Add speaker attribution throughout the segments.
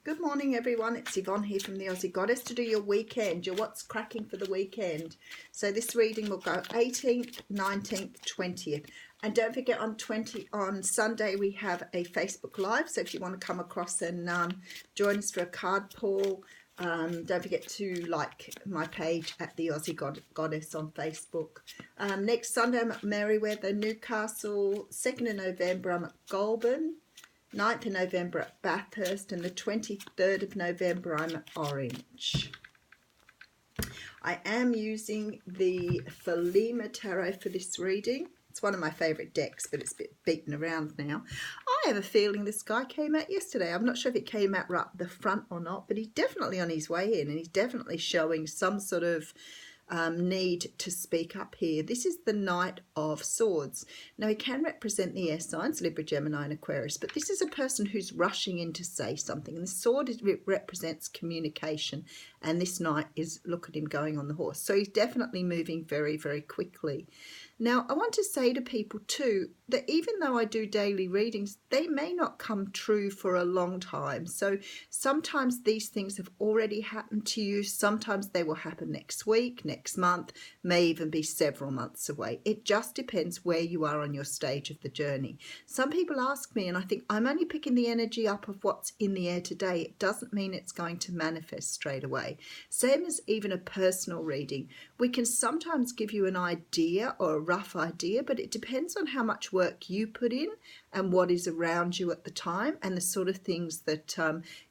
Speaker 1: Good morning, everyone. It's Yvonne here from the Aussie Goddess to do your weekend, your what's cracking for the weekend. So this reading will go 18th, 19th, 20th. And don't forget on Sunday we have a Facebook Live. So if you want to come across and join us for a card pull, don't forget to like my page at the Aussie Goddess on Facebook. Next Sunday I'm at Merriweather, Newcastle. 2nd of November I'm at Goulburn. 9th of November at Bathurst, and the 23rd of November I'm at Orange. I am using the Thelema Tarot for this reading. It's one of my favourite decks, but it's a bit beaten around now. I have a feeling this guy came out yesterday. I'm not sure if it came out right at the front or not, but he's definitely on his way in, and he's definitely showing some sort of need to speak up here. This is the Knight of Swords. Now, he can represent the air signs, Libra, Gemini, and Aquarius, but this is a person who's rushing in to say something. And the sword represents communication, and this knight is, look at him going on the horse. So he's definitely moving very, very quickly. Now, I want to say to people too that even though I do daily readings, they may not come true for a long time. So sometimes these things have already happened to you. Sometimes they will happen next week, next month, may even be several months away. It just depends where you are on your stage of the journey. Some people ask me, and I think I'm only picking the energy up of what's in the air today. It doesn't mean it's going to manifest straight away. Same as even a personal reading. We can sometimes give you an idea or a rough idea, but it depends on how much work you put in and what is around you at the time and the sort of things that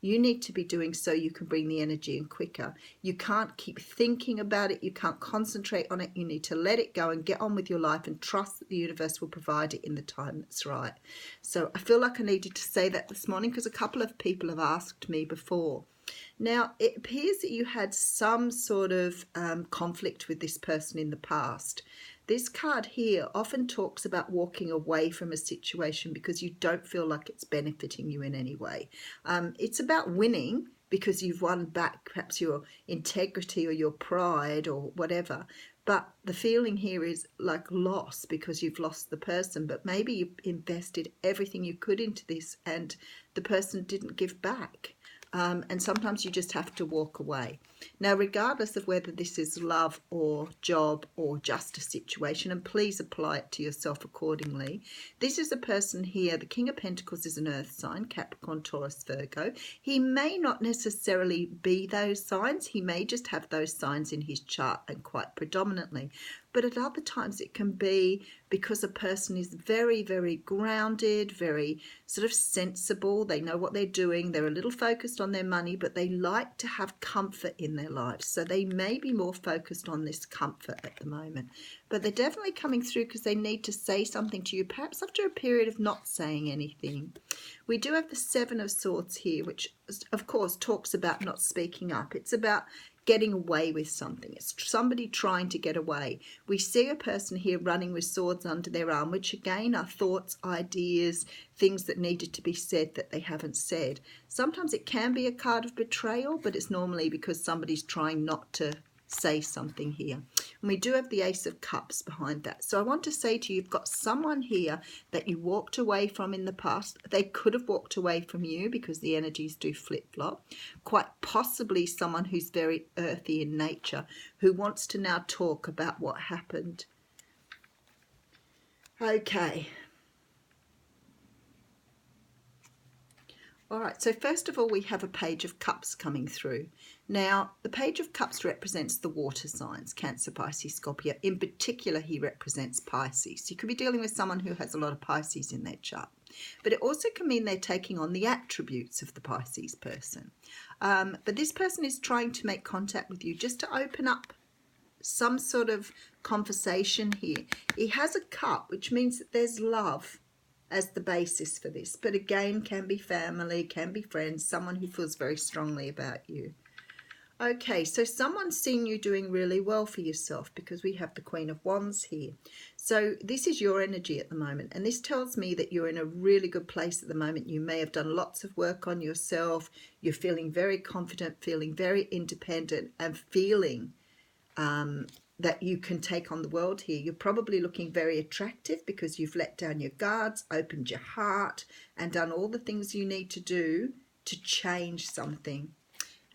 Speaker 1: you need to be doing so you can bring the energy in quicker. You can't keep thinking about it. You can't concentrate on it. You need to let it go and get on with your life and trust that the universe will provide it in the time that's right. So I feel like I needed to say that this morning because a couple of people have asked me before. Now, it appears that you had some sort of conflict with this person in the past. This card here often talks about walking away from a situation because you don't feel like it's benefiting you in any way. It's about winning because you've won back perhaps your integrity or your pride or whatever. But the feeling here is like loss because you've lost the person, but maybe you invested everything you could into this and the person didn't give back. And sometimes you just have to walk away. Now, regardless of whether this is love or job or just a situation, and please apply it to yourself accordingly, this is a person here. The King of Pentacles is an earth sign, Capricorn, Taurus, Virgo. He may not necessarily be those signs. He may just have those signs in his chart and quite predominantly. But at other times it can be because a person is very, very grounded, very sort of sensible. They know what they're doing. They're a little focused on their money, but they like to have comfort in their lives. So they may be more focused on this comfort at the moment. But they're definitely coming through because they need to say something to you, perhaps after a period of not saying anything. We do have the Seven of Swords here, which of course talks about not speaking up. It's about getting away with something. It's somebody trying to get away. We see a person here running with swords under their arm, which again are thoughts, ideas, things that needed to be said that they haven't said. Sometimes it can be a card of betrayal, but it's normally because somebody's trying not to say something here. And we do have the Ace of Cups behind that. So I want to say to you, you've got someone here that you walked away from in the past. They could have walked away from you because the energies do flip-flop. Quite possibly someone who's very earthy in nature who wants to now talk about what happened. Okay. All right, so first of all, we have a Page of Cups coming through. Now, the Page of Cups represents the water signs, Cancer, Pisces, Scorpio. In particular, he represents Pisces. You could be dealing with someone who has a lot of Pisces in their chart. But it also can mean they're taking on the attributes of the Pisces person. But this person is trying to make contact with you just to open up some sort of conversation here. He has a cup, which means that there's love as the basis for this, but again can be family, can be friends, someone who feels very strongly about you. Okay, so someone's seen you doing really well for yourself because we have the Queen of Wands here. So this is your energy at the moment, and this tells me that you're in a really good place at the moment. You may have done lots of work on yourself. You're feeling very confident, feeling very independent, and feeling that you can take on the world here. You're probably looking very attractive because you've let down your guards, opened your heart, and done all the things you need to do to change something.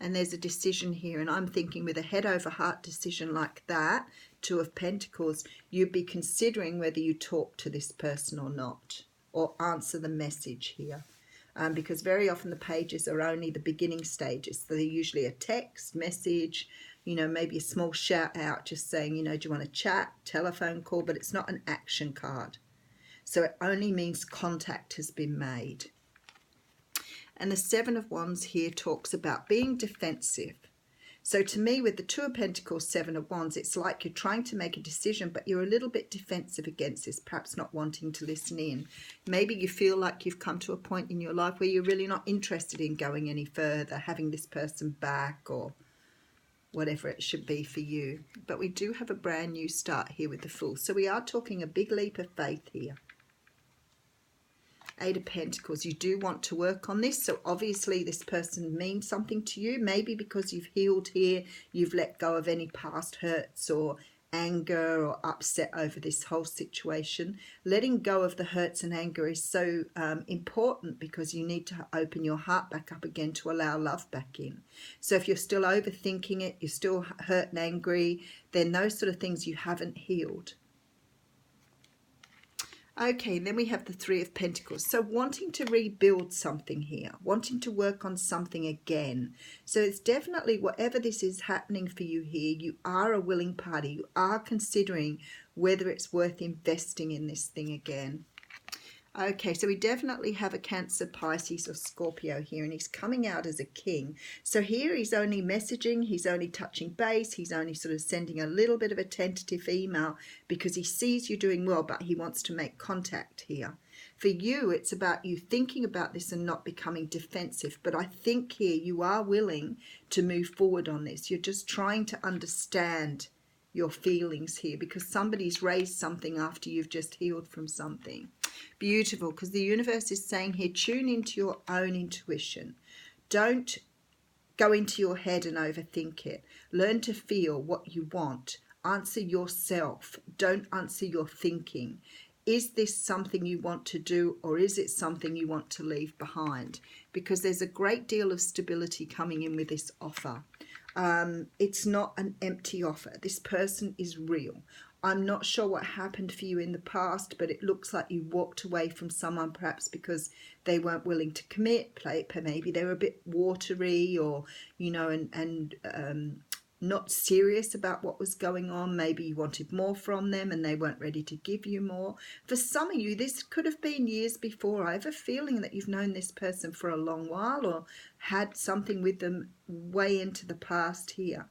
Speaker 1: And there's a decision here, and I'm thinking with a head over heart decision like that, Two of Pentacles, you'd be considering whether you talk to this person or not, or answer the message here. Because very often the pages are only the beginning stages. So they're usually a text, message, you know, maybe a small shout out just saying, you know, do you want to chat, telephone call, but it's not an action card. So it only means contact has been made. And the Seven of Wands here talks about being defensive. So to me, with the Two of Pentacles, Seven of Wands, it's like you're trying to make a decision, but you're a little bit defensive against this, perhaps not wanting to listen in. Maybe you feel like you've come to a point in your life where you're really not interested in going any further, having this person back, or whatever it should be for you. But we do have a brand new start here with the Fool. So we are talking a big leap of faith here. Eight of Pentacles, you do want to work on this. So obviously this person means something to you. Maybe because you've healed here, you've let go of any past hurts or anger or upset over this whole situation. Letting go of the hurts and anger is so important, because you need to open your heart back up again to allow love back in. So if you're still overthinking it, you're still hurt and angry, then those sort of things you haven't healed. Okay, and then we have the Three of Pentacles. So wanting to rebuild something here, wanting to work on something again. So it's definitely, whatever this is happening for you here, you are a willing party. You are considering whether it's worth investing in this thing again. Okay, so we definitely have a Cancer, Pisces or Scorpio here, and he's coming out as a king. So here he's only messaging, he's only touching base, he's only sort of sending a little bit of a tentative email because he sees you doing well, but he wants to make contact here. For you, it's about you thinking about this and not becoming defensive. But I think here you are willing to move forward on this. You're just trying to understand your feelings here, because somebody's raised something after you've just healed from something. Beautiful, because the universe is saying here, tune into your own intuition. Don't go into your head and overthink it. Learn to feel what you want. Answer yourself. Don't answer your thinking. Is this something you want to do, or is it something you want to leave behind? Because there's a great deal of stability coming in with this offer. It's not an empty offer. This person is real. I'm not sure what happened for you in the past, but it looks like you walked away from someone perhaps because they weren't willing to commit. Maybe they were a bit watery, or, you know, and not serious about what was going on. Maybe you wanted more from them and they weren't ready to give you more. For some of you, this could have been years before. I have a feeling that you've known this person for a long while, or had something with them way into the past here.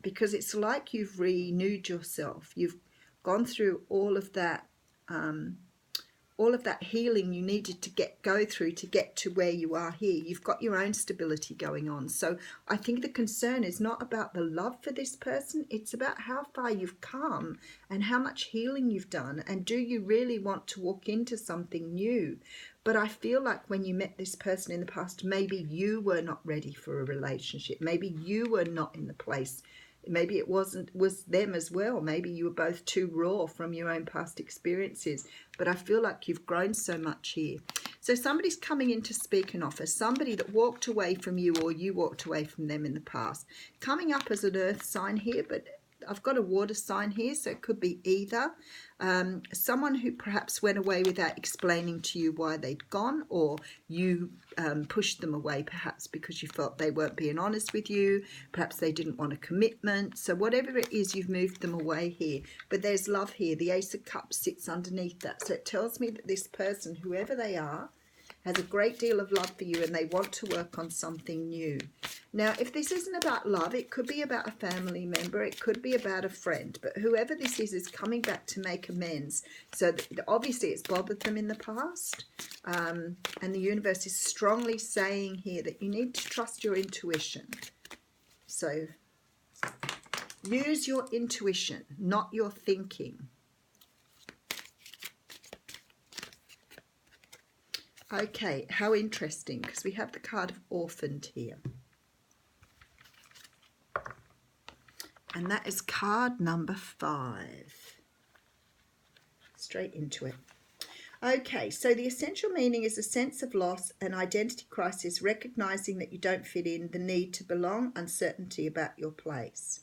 Speaker 1: Because it's like you've renewed yourself. You've gone through all of that healing you needed to go through to get to where you are here. You've got your own stability going on. So I think the concern is not about the love for this person. It's about how far you've come and how much healing you've done. And do you really want to walk into something new? But I feel like when you met this person in the past, maybe you were not ready for a relationship. Maybe you were not in the place. Maybe it was them as well. Maybe you were both too raw from your own past experiences. But I feel like you've grown so much here. So somebody's coming in to speak an offer. Somebody that walked away from you, or you walked away from them in the past. Coming up as an earth sign here, but I've got a water sign here, so it could be either. Someone who perhaps went away without explaining to you why they'd gone, or you pushed them away perhaps because you felt they weren't being honest with you. Perhaps they didn't want a commitment. So whatever it is, you've moved them away here. But there's love here. The Ace of Cups sits underneath that. So it tells me that this person, whoever they are, has a great deal of love for you, and they want to work on something new. Now, if this isn't about love, it could be about a family member, it could be about a friend, but whoever this is coming back to make amends. So obviously it's bothered them in the past, and the universe is strongly saying here that you need to trust your intuition. So use your intuition, not your thinking. Okay, how interesting, because we have the card of Orphaned here. And that is card number 5. Straight into it. Okay, so the essential meaning is a sense of loss, an identity crisis, recognizing that you don't fit in, the need to belong, uncertainty about your place.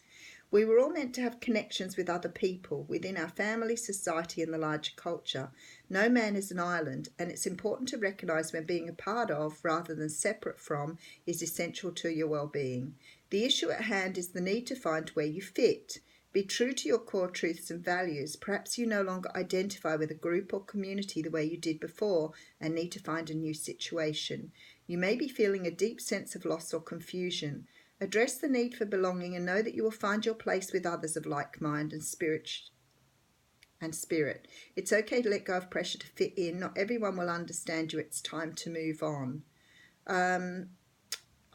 Speaker 1: We were all meant to have connections with other people within our family, society, and the larger culture. No man is an island, and it's important to recognize when being a part of, rather than separate from, is essential to your well-being. The issue at hand is the need to find where you fit. Be true to your core truths and values. Perhaps you no longer identify with a group or community the way you did before and need to find a new situation. You may be feeling a deep sense of loss or confusion. Address the need for belonging and know that you will find your place with others of like mind and spirit. It's okay to let go of pressure to fit in. Not everyone will understand you. It's time to move on.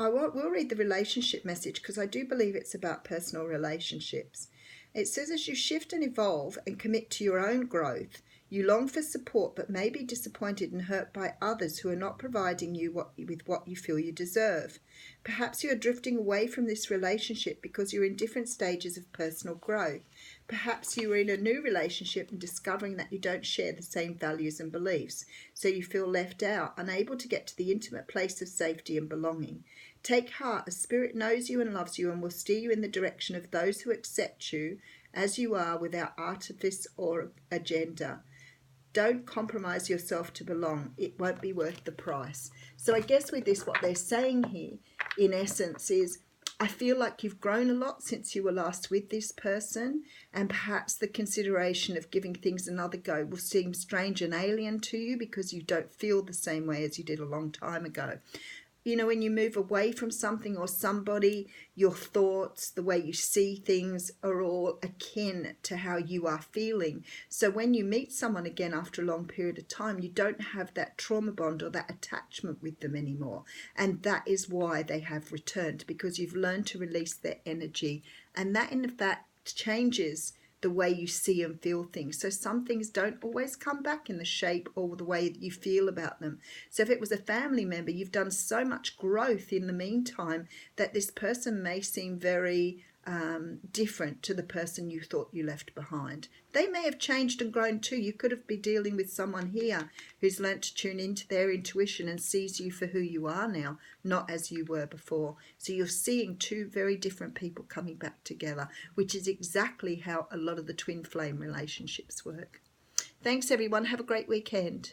Speaker 1: We'll read the relationship message because I do believe it's about personal relationships. It says, as you shift and evolve and commit to your own growth, you long for support but may be disappointed and hurt by others who are not providing you with what you feel you deserve. Perhaps you are drifting away from this relationship because you're in different stages of personal growth. Perhaps you are in a new relationship and discovering that you don't share the same values and beliefs, so you feel left out, unable to get to the intimate place of safety and belonging. Take heart, as Spirit knows you and loves you and will steer you in the direction of those who accept you as you are without artifice or agenda. Don't compromise yourself to belong. It won't be worth the price. So I guess with this, what they're saying here, in essence, is I feel like you've grown a lot since you were last with this person, and perhaps the consideration of giving things another go will seem strange and alien to you because you don't feel the same way as you did a long time ago. You know, when you move away from something or somebody, your thoughts, the way you see things are all akin to how you are feeling. So when you meet someone again after a long period of time, you don't have that trauma bond or that attachment with them anymore. And that is why they have returned, because you've learned to release their energy. And that, in fact, changes the way you see and feel things. So some things don't always come back in the shape or the way that you feel about them. So if it was a family member, you've done so much growth in the meantime that this person may seem very different to the person you thought you left behind. They may have changed and grown too. You could have been dealing with someone here who's learnt to tune into their intuition and sees you for who you are now, not as you were before. So you're seeing two very different people coming back together, which is exactly how a lot of the twin flame relationships work. Thanks everyone. Have a great weekend.